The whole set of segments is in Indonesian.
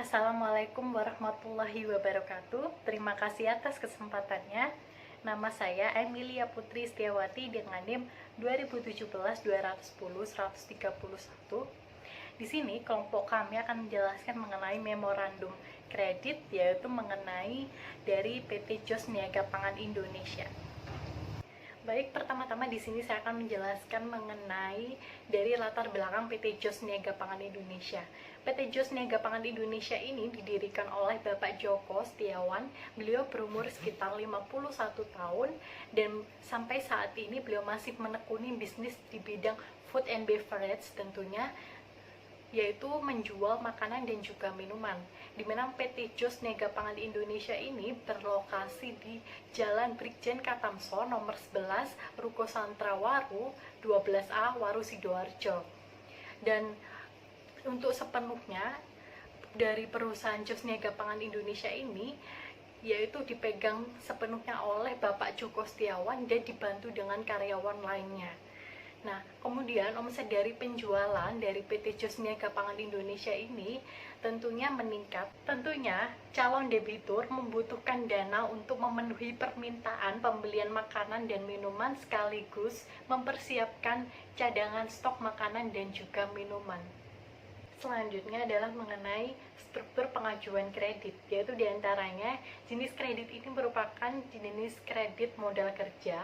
Assalamualaikum warahmatullahi wabarakatuh. Terima kasih atas kesempatannya. Nama saya Emilia Putri Setiawati dengan NIM 2017-210-131. Di sini kelompok kami akan menjelaskan mengenai memorandum kredit, yaitu mengenai dari PT JOS Niaga Pangan Indonesia. Baik, pertama-tama di sini saya akan menjelaskan mengenai dari latar belakang PT JOS Niaga Pangan Indonesia. PT JOS Niaga Pangan Indonesia ini didirikan oleh Bapak Joko Setiawan. Beliau berumur sekitar 51 tahun dan sampai saat ini beliau masih menekuni bisnis di bidang food and beverage tentunya, yaitu menjual makanan dan juga minuman. Di mana PT JOS Niaga Pangan Indonesia ini berlokasi di Jalan Brigjen Katamso nomor 11, Ruko Santrawaru 12A, Waru Sidoarjo. Dan untuk sepenuhnya dari perusahaan JOS Niaga Pangan Indonesia ini yaitu dipegang sepenuhnya oleh Bapak Joko Setiawan dan dibantu dengan karyawan lainnya. Nah, kemudian omset dari penjualan dari PT JOS Niaga Pangan Indonesia ini tentunya meningkat. Tentunya calon debitur membutuhkan dana untuk memenuhi permintaan pembelian makanan dan minuman sekaligus mempersiapkan cadangan stok makanan dan juga minuman. Selanjutnya adalah mengenai struktur pengajuan kredit, yaitu diantaranya jenis kredit ini merupakan jenis kredit modal kerja,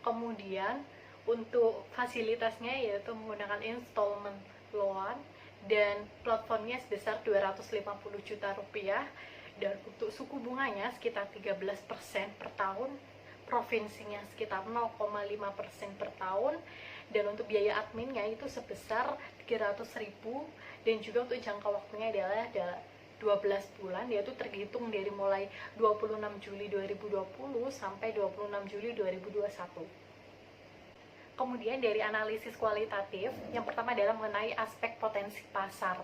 kemudian untuk fasilitasnya yaitu menggunakan installment loan dan platformnya sebesar 250 juta rupiah, dan untuk suku bunganya sekitar 13% per tahun, provinsinya sekitar 0,5% per tahun, dan untuk biaya adminnya itu sebesar 300.000, dan juga untuk jangka waktunya adalah 12 bulan, yaitu terhitung dari mulai 26 Juli 2020 sampai 26 Juli 2021. Kemudian dari analisis kualitatif, yang pertama adalah mengenai aspek potensi pasar.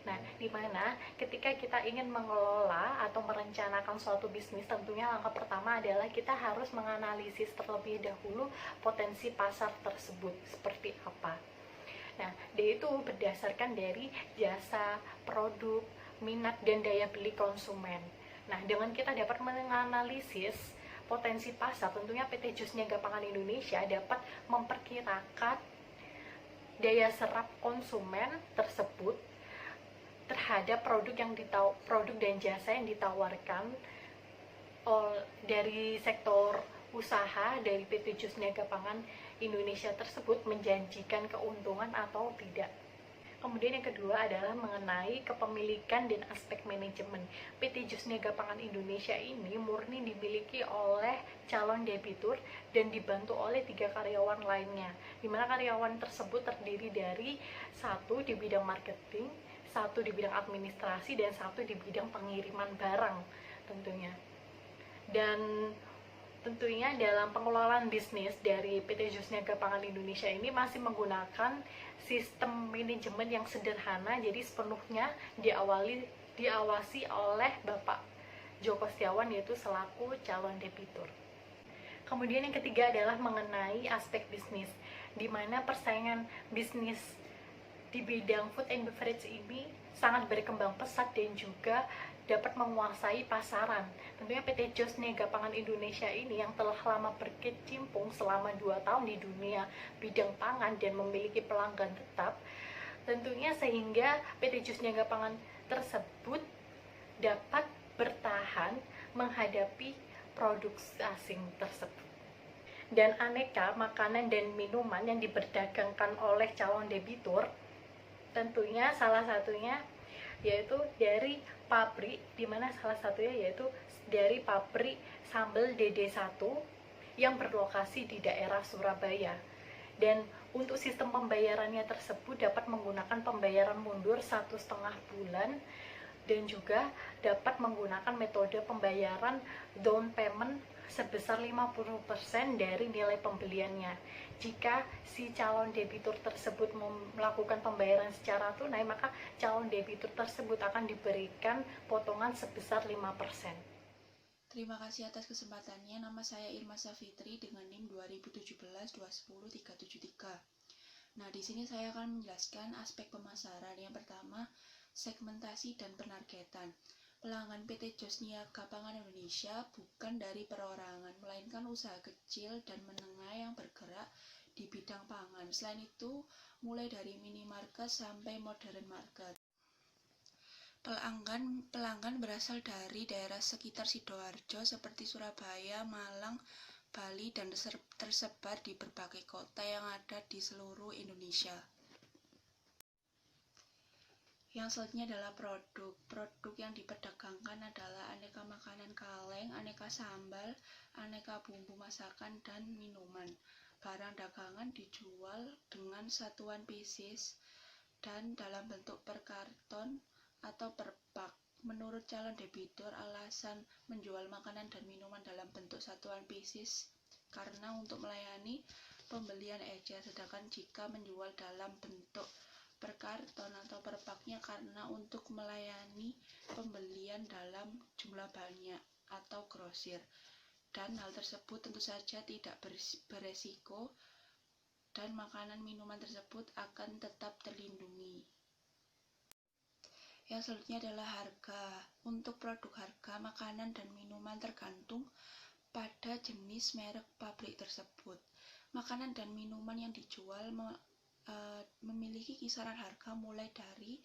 Nah, di mana ketika kita ingin mengelola atau merencanakan suatu bisnis, tentunya langkah pertama adalah kita harus menganalisis terlebih dahulu potensi pasar tersebut seperti apa. Nah, itu berdasarkan dari jasa, produk, minat, dan daya beli konsumen. Nah, dengan kita dapat menganalisis potensi pasar, tentunya PT JOS Niaga Pangan Indonesia dapat memperkirakan daya serap konsumen tersebut terhadap produk dan jasa yang ditawarkan dari sektor usaha dari PT JOS Niaga Pangan Indonesia tersebut menjanjikan keuntungan atau tidak. Kemudian yang kedua adalah mengenai kepemilikan dan aspek manajemen. PT JOS Niaga Pangan Indonesia ini murni dimiliki oleh calon debitur dan dibantu oleh 3 karyawan lainnya, di mana karyawan tersebut terdiri dari 1 di bidang marketing, 1 di bidang administrasi, dan 1 di bidang pengiriman barang tentunya. Dan tentunya dalam pengelolaan bisnis dari PT JOS Niaga Pangan Indonesia ini masih menggunakan sistem manajemen yang sederhana, jadi sepenuhnya diawasi oleh Bapak Joko Setiawan yaitu selaku calon debitur. Kemudian yang ketiga adalah mengenai aspek bisnis, di mana persaingan bisnis di bidang food and beverage ini sangat berkembang pesat dan juga dapat menguasai pasaran. Tentunya PT JOS Niaga Pangan Indonesia ini yang telah lama berkecimpung selama 2 tahun di dunia bidang pangan dan memiliki pelanggan tetap, tentunya sehingga PT JOS Niaga Pangan tersebut dapat bertahan menghadapi produk asing tersebut. Dan aneka makanan dan minuman yang diperdagangkan oleh calon debitur, tentunya salah satunya yaitu dari pabrik, dimana salah satunya yaitu dari pabrik sambal DD1 yang berlokasi di daerah Surabaya. Dan untuk sistem pembayarannya tersebut dapat menggunakan pembayaran mundur 1,5 bulan, dan juga dapat menggunakan metode pembayaran down payment sebesar 50% dari nilai pembeliannya. Jika si calon debitur tersebut melakukan pembayaran secara tunai, maka calon debitur tersebut akan diberikan potongan sebesar 5%. Terima kasih atas kesempatannya. Nama saya Irma Safitri dengan NIM 2017-210-373. Nah, di sini saya akan menjelaskan aspek pemasaran. Yang pertama, segmentasi, dan penargetan. Pelanggan PT Jos Niaga Pangan Indonesia bukan dari perorangan, melainkan usaha kecil dan menengah yang bergerak di bidang pangan. Selain itu, mulai dari minimarket sampai modern market. Pelanggan berasal dari daerah sekitar Sidoarjo seperti Surabaya, Malang, Bali, dan tersebar di berbagai kota yang ada di seluruh Indonesia. Yang selanjutnya adalah produk. Produk yang diperdagangkan adalah aneka makanan kaleng, aneka sambal, aneka bumbu masakan, dan minuman. Barang dagangan dijual dengan satuan pieces dan dalam bentuk per karton atau per pak. Menurut calon debitur, alasan menjual makanan dan minuman dalam bentuk satuan pieces karena untuk melayani pembelian ecer, sedangkan jika menjual dalam bentuk per karton atau per paknya karena untuk melayani pembelian dalam jumlah banyak atau grosir. Dan hal tersebut tentu saja tidak beresiko dan makanan minuman tersebut akan tetap terlindungi. Yang selanjutnya adalah harga. Untuk produk, harga makanan dan minuman tergantung pada jenis merek pabrik tersebut. Makanan dan minuman yang dijual memiliki kisaran harga mulai dari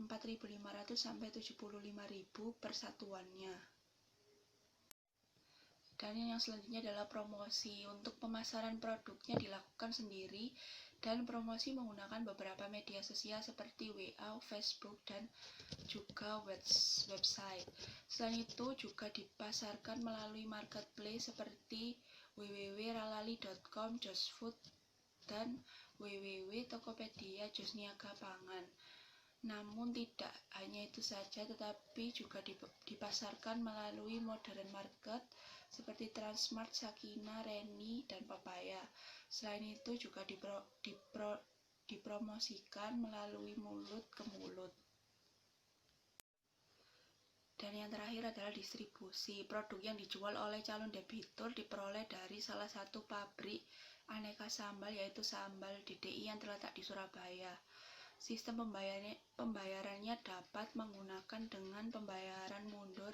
4.500 sampai 75.000 per satuannya. Dan yang selanjutnya adalah promosi. Untuk pemasaran produknya dilakukan sendiri dan promosi menggunakan beberapa media sosial seperti WA, Facebook, dan juga website. Selain itu juga dipasarkan melalui marketplace seperti www.ralali.com, Josfood, dan www.tokopedia Jos Niaga Pangan. Namun tidak hanya itu saja, tetapi juga dipasarkan melalui modern market seperti Transmart, Sakina, Reni, dan Papaya. Selain itu juga dipromosikan melalui mulut ke mulut. Dan yang terakhir adalah distribusi. Produk yang dijual oleh calon debitur diperoleh dari salah satu pabrik aneka sambal, yaitu Sambal DDI yang terletak di Surabaya. Sistem pembayarannya dapat menggunakan dengan pembayaran mundur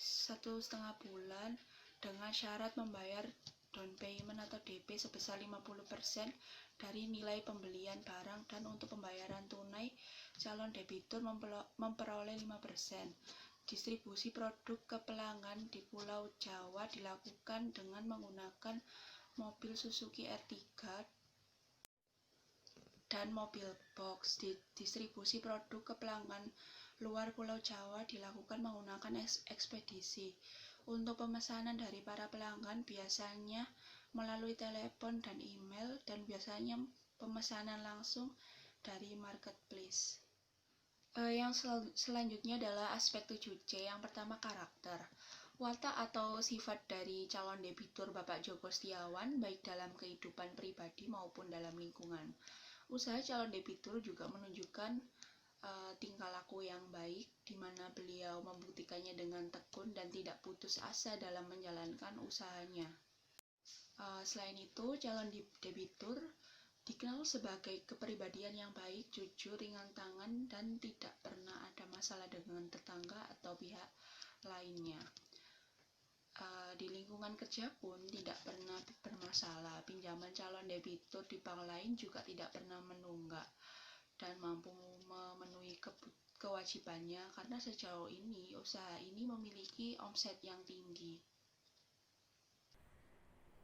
1,5 bulan dengan syarat membayar down payment atau DP sebesar 50% dari nilai pembelian barang, dan untuk pembayaran tunai calon debitur memperoleh 5%. Distribusi produk ke pelanggan di Pulau Jawa dilakukan dengan menggunakan mobil Suzuki R3 dan mobil box. Distribusi produk ke pelanggan luar Pulau Jawa dilakukan menggunakan ekspedisi. Untuk pemesanan dari para pelanggan biasanya melalui telepon dan email, dan biasanya pemesanan langsung dari marketplace. Yang selanjutnya adalah aspek 7C. Yang pertama, karakter. Watak atau sifat dari calon debitur Bapak Joko Setiawan, baik dalam kehidupan pribadi maupun dalam lingkungan usaha. Calon debitur juga menunjukkan tingkah laku yang baik, di mana beliau membuktikannya dengan tekun dan tidak putus asa dalam menjalankan usahanya. Selain itu, calon debitur dikenal sebagai kepribadian yang baik, jujur, ringan tangan, dan tidak pernah ada masalah dengan tetangga atau pihak lainnya. Di lingkungan kerja pun tidak pernah bermasalah. Pinjaman calon debitur di bank lain juga tidak pernah menunggak dan mampu memenuhi kewajibannya karena sejauh ini usaha ini memiliki omset yang tinggi.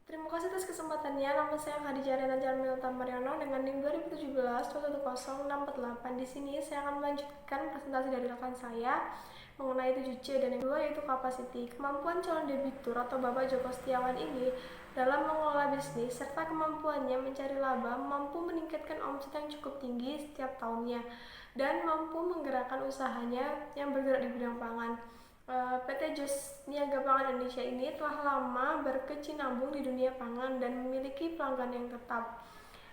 Terima kasih atas kesempatannya. Nama saya Khadijah Rena Jarmilta Mariano dengan NIM 2017-210-648. Di sini saya akan melanjutkan presentasi dari rekan saya mengenai 7C dan yang kedua yaitu capacity. Kemampuan calon debitur atau Bapak Joko Setiawan ini dalam mengelola bisnis serta kemampuannya mencari laba mampu meningkatkan omset yang cukup tinggi setiap tahunnya dan mampu menggerakkan usahanya yang bergerak di bidang pangan. PT Jos Niaga Pangan Indonesia ini telah lama berkecimpung di dunia pangan dan memiliki pelanggan yang tetap.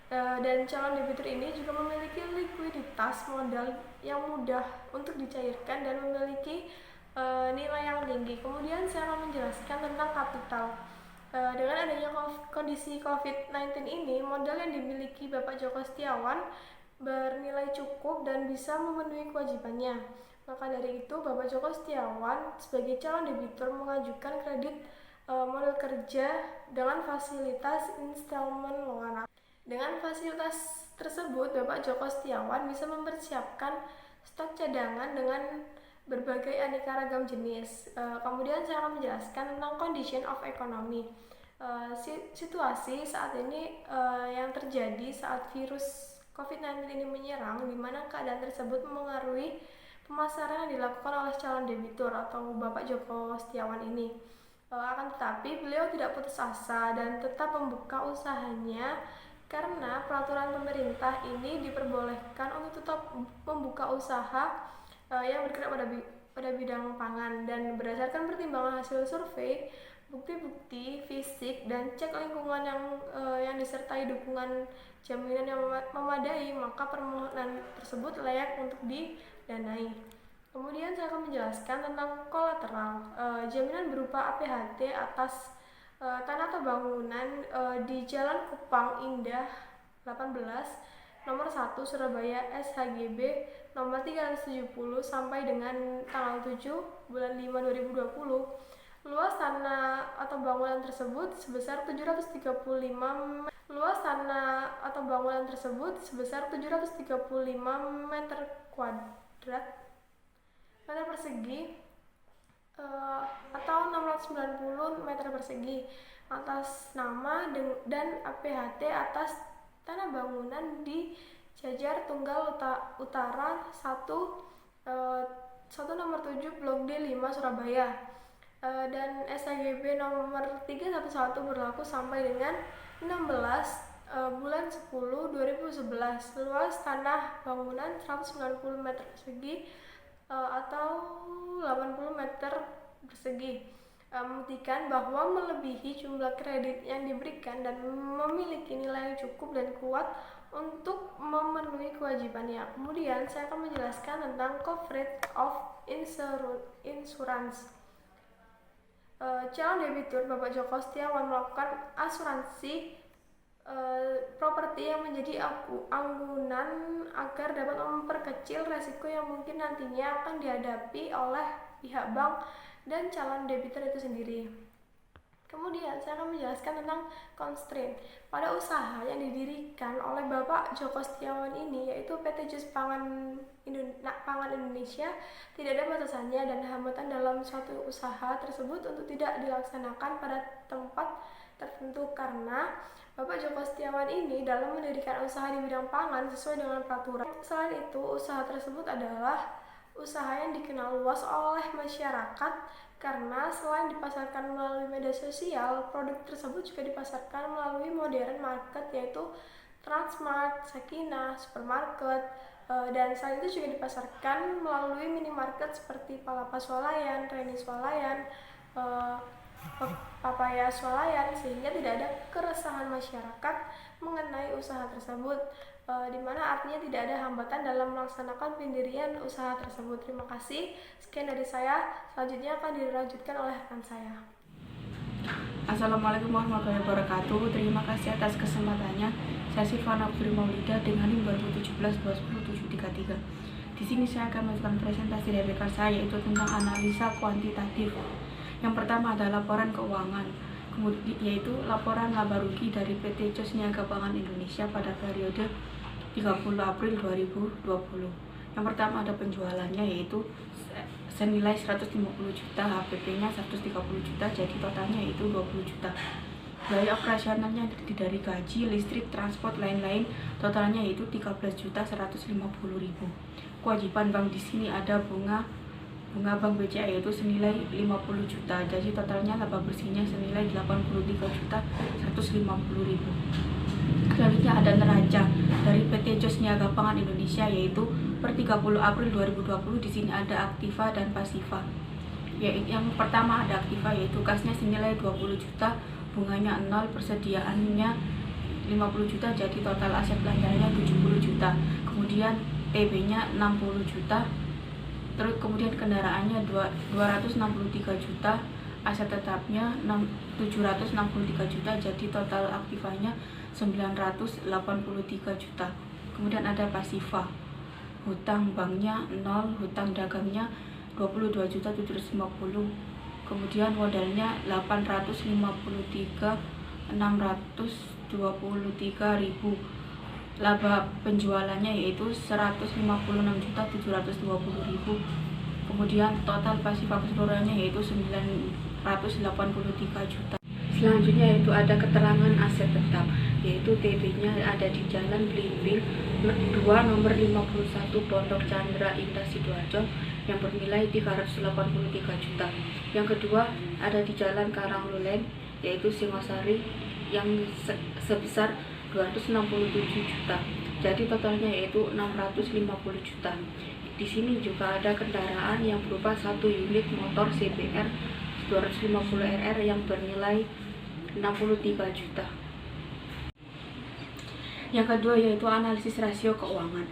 Dan calon debitur ini juga memiliki likuiditas modal yang mudah untuk dicairkan dan memiliki nilai yang tinggi. Kemudian saya akan menjelaskan tentang kapital. Dengan adanya kondisi COVID-19 ini, modal yang dimiliki Bapak Joko Setiawan bernilai cukup dan bisa memenuhi kewajibannya. Maka dari itu, Bapak Joko Setiawan sebagai calon debitur mengajukan kredit modal kerja dengan fasilitas installment loan. Dengan fasilitas tersebut, Bapak Joko Setiawan bisa mempersiapkan stok cadangan dengan berbagai aneka ragam jenis. Kemudian saya akan menjelaskan tentang condition of economy. Situasi saat ini yang terjadi saat virus COVID-19 ini menyerang, di mana keadaan tersebut mempengaruhi pemasaran yang dilakukan oleh calon debitur atau Bapak Joko Setiawan ini. Akan tetapi beliau tidak putus asa dan tetap membuka usahanya karena peraturan pemerintah ini diperbolehkan untuk tetap membuka usaha yang bergerak pada bidang pangan, dan berdasarkan pertimbangan hasil survei, bukti-bukti fisik dan cek lingkungan yang disertai dukungan jaminan yang memadai, maka permohonan tersebut layak untuk didanai. Kemudian saya akan menjelaskan tentang kolateral. Jaminan berupa APHT atas tanah atau bangunan di Jalan Kupang Indah 18 nomor 1 Surabaya SHGB nomor 370 sampai dengan tanggal 7 bulan 5 2020. Luas tanah atau bangunan tersebut sebesar 735 meter persegi atau 690 meter persegi atas nama dan APHT atas tanah bangunan di Jajar Tunggal Utara 1 nomor 7 Blok D 5 Surabaya, dan SHGB nomor 311 berlaku sampai dengan 16 bulan 10 2011. Luas tanah bangunan 190 meter persegi atau 80 meter persegi, membuktikan bahwa melebihi jumlah kredit yang diberikan dan memiliki nilai yang cukup dan kuat untuk memenuhi kewajibannya. Kemudian saya akan menjelaskan tentang coverage of insurance. Calon debitur Bapak Joko Setiawan melakukan asuransi properti yang menjadi anggunan agar dapat memperkecil resiko yang mungkin nantinya akan dihadapi oleh pihak bank dan calon debitur itu sendiri. Kemudian saya akan menjelaskan tentang constraint pada usaha yang didirikan oleh Bapak Joko Setiawan ini, yaitu PT Jus Pangan Indonesia. Tidak ada batasannya dan hambatan dalam suatu usaha tersebut untuk tidak dilaksanakan pada tempat tertentu, karena Bapak Joko Setiawan ini dalam mendirikan usaha di bidang pangan sesuai dengan peraturan. Selain itu, usaha tersebut adalah usaha yang dikenal luas oleh masyarakat karena selain dipasarkan melalui media sosial, produk tersebut juga dipasarkan melalui modern market, yaitu Transmart, Sakinah, supermarket, dan selain itu juga dipasarkan melalui minimarket seperti Palapa Swalayan, Reni Swalayan, Papaya Swalayan, sehingga tidak ada keresahan masyarakat mengenai usaha tersebut, di mana artinya tidak ada hambatan dalam melaksanakan pendirian usaha tersebut. Terima kasih. Sekian dari saya. Selanjutnya akan dilanjutkan oleh rekan saya. Assalamualaikum warahmatullahi wabarakatuh. Terima kasih atas kesempatannya. Saya Silvana Putri Maulida dengan NIM 2017-20733. Di sini saya akan melakukan presentasi dari rekan saya, yaitu tentang analisa kuantitatif. Yang pertama adalah laporan keuangan, yaitu laporan laba rugi dari PT Jos Niaga Pangan Indonesia pada periode 30 April 2020. Yang pertama ada penjualannya, yaitu senilai 150 juta, HPP-nya 130 juta, jadi totalnya itu 20 juta. Biaya operasionalnya dari gaji, listrik, transport, lain-lain, totalnya itu 13.150.000. Kewajiban bank di sini ada bunga bank BCA yaitu senilai 50 juta, jadi totalnya laba bersihnya senilai 83.150.000. Selanjutnya ada neraca dari PT Jos Niaga Pangan Indonesia, yaitu per 30 April 2020 di sini ada aktiva dan pasiva. Yang pertama ada aktiva, yaitu kasnya senilai 20 juta, bunganya 0, persediaannya 50 juta, jadi total aset belanjanya 70 juta. Kemudian TB-nya 60 juta. Terus kemudian kendaraannya 263 juta, aset tetapnya 763 juta, jadi total aktifanya 983 juta. Kemudian ada pasifa, hutang banknya 0, hutang dagangnya 22.750. Kemudian modalnya 853.623.000. Laba penjualannya yaitu 156.720.000. Kemudian total pasifa keseluruhannya yaitu 983 juta. Selanjutnya yaitu ada keterangan aset tetap, yaitu TB-nya ada di Jalan Belimbing 2 nomor 51 Pondok Chandra Indah Sidoarjo yang bernilai 383 juta. Yang kedua ada di Jalan Karanglulen yaitu Singosari yang sebesar 267 juta. Jadi totalnya yaitu 650 juta. Di sini juga ada kendaraan yang berupa 1 unit motor CBR 250 RR yang bernilai 63 juta. Yang kedua yaitu analisis rasio keuangan.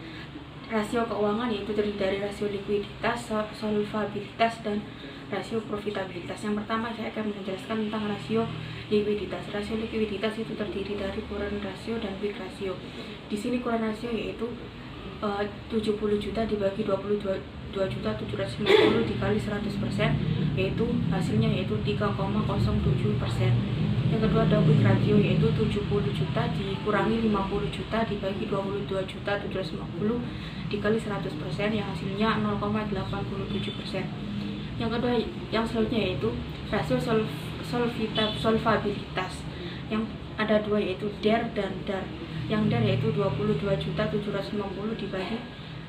Rasio keuangan yaitu terdiri dari rasio likuiditas, solvabilitas, dan rasio profitabilitas. Yang pertama saya akan menjelaskan tentang rasio likuiditas. Rasio likuiditas itu terdiri dari current ratio dan quick ratio. Di sini current ratio yaitu 70 juta dibagi 22.750 dikali 100%, yaitu hasilnya yaitu 3,07%. Yang kedua ada quick ratio yaitu 70 juta dikurangi 50 juta dibagi 22.750 dikali 100%, yang hasilnya 0,87%. Yang kedua yang selanjutnya yaitu rasio solvabilitas, yang ada dua yaitu DER dan DAR. Yang DER yaitu 22.750 dibagi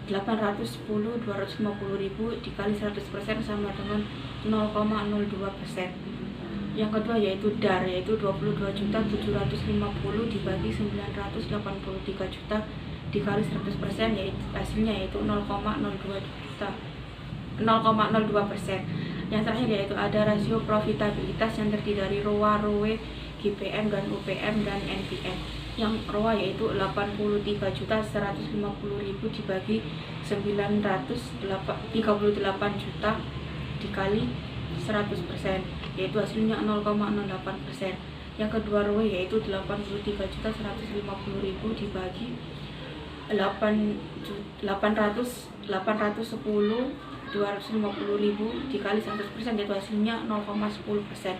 810.250.000 dikali 100% sama dengan 0,02%. Yang kedua yaitu DAR yaitu 22.750 dibagi 983 juta dikali 100%, yaitu hasilnya yaitu 0,02%. Yang terakhir yaitu ada rasio profitabilitas yang terdiri dari ROA, ROE, GPM dan UPM dan NPM. Yang ROA yaitu 83.150.000 dibagi 938 juta dikali 100%, yaitu hasilnya 0,08%. Yang kedua ROE yaitu 83.150.000 dibagi 810.250.000 dikali 100%, yaitu hasilnya 0,10%.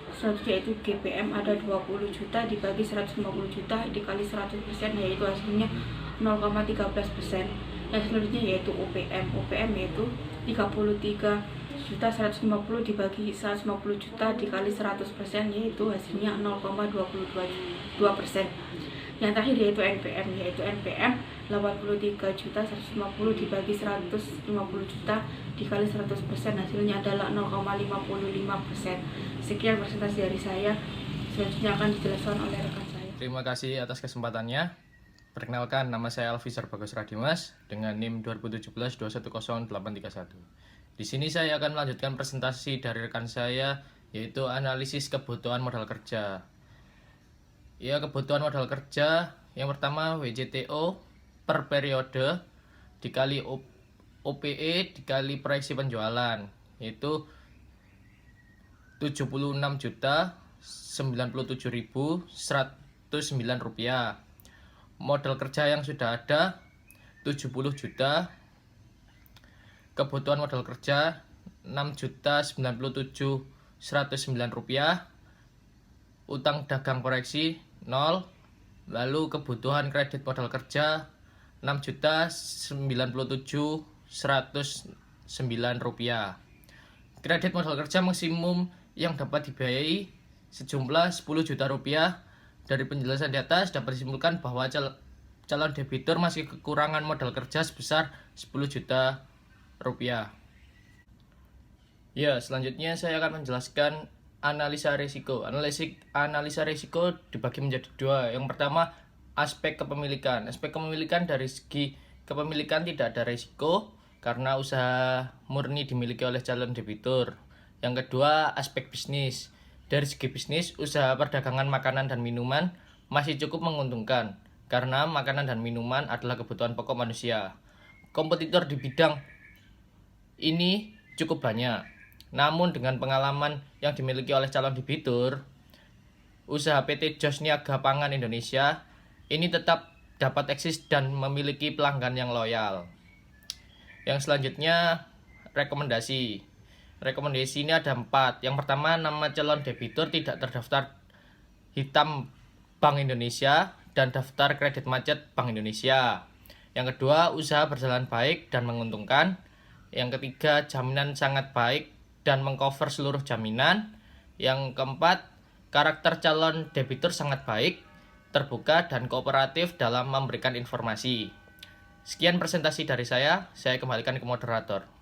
Selanjutnya yaitu GPM ada 20 juta dibagi 150 juta dikali 100%, yaitu hasilnya 0,13%. Yang selanjutnya yaitu UPM yaitu 33.150 dibagi 150 juta dikali 100%, yaitu hasilnya 0,22%. Yang terakhir yaitu NPM 83.150 dibagi 150 juta dikali 100%, hasilnya adalah 0,55%. Sekian presentasi dari saya. Selanjutnya akan dijelaskan oleh rekan saya. Terima kasih atas kesempatannya. Perkenalkan, nama saya Alfisar Bagus Radimas dengan NIM 2017-210831. Di sini saya akan melanjutkan presentasi dari rekan saya, yaitu analisis kebutuhan modal kerja. Ya, kebutuhan modal kerja yang pertama WJTO per periode dikali OPE dikali proyeksi penjualan, yaitu 76.097.109 rupiah. Modal kerja yang sudah ada 70 juta. Kebutuhan modal kerja 6.097.109 rupiah. Utang dagang koreksi 0. Lalu kebutuhan kredit modal kerja 6.097.109 rupiah. Kredit modal kerja maksimum yang dapat dibiayai sejumlah 10 juta rupiah. Dari penjelasan di atas dapat disimpulkan bahwa calon debitur masih kekurangan modal kerja sebesar 10 juta rupiah. Ya, selanjutnya saya akan menjelaskan analisa risiko. Analisa risiko dibagi menjadi dua. Yang pertama, aspek kepemilikan. Aspek kepemilikan dari segi kepemilikan tidak ada risiko karena usaha murni dimiliki oleh calon debitur. Yang kedua, aspek bisnis. Dari segi bisnis, usaha perdagangan makanan dan minuman masih cukup menguntungkan karena makanan dan minuman adalah kebutuhan pokok manusia. Kompetitor di bidang ini cukup banyak. Namun dengan pengalaman yang dimiliki oleh calon debitur, usaha PT Jos Niaga Pangan Indonesia ini tetap dapat eksis dan memiliki pelanggan yang loyal. Yang selanjutnya, rekomendasi. Rekomendasi ini ada 4. Yang pertama, nama calon debitur tidak terdaftar hitam Bank Indonesia dan daftar kredit macet Bank Indonesia. Yang kedua, usaha berjalan baik dan menguntungkan. Yang ketiga, jaminan sangat baik dan mengcover seluruh jaminan. Yang keempat, karakter calon debitur sangat baik, terbuka dan kooperatif dalam memberikan informasi. Sekian presentasi dari saya kembalikan ke moderator.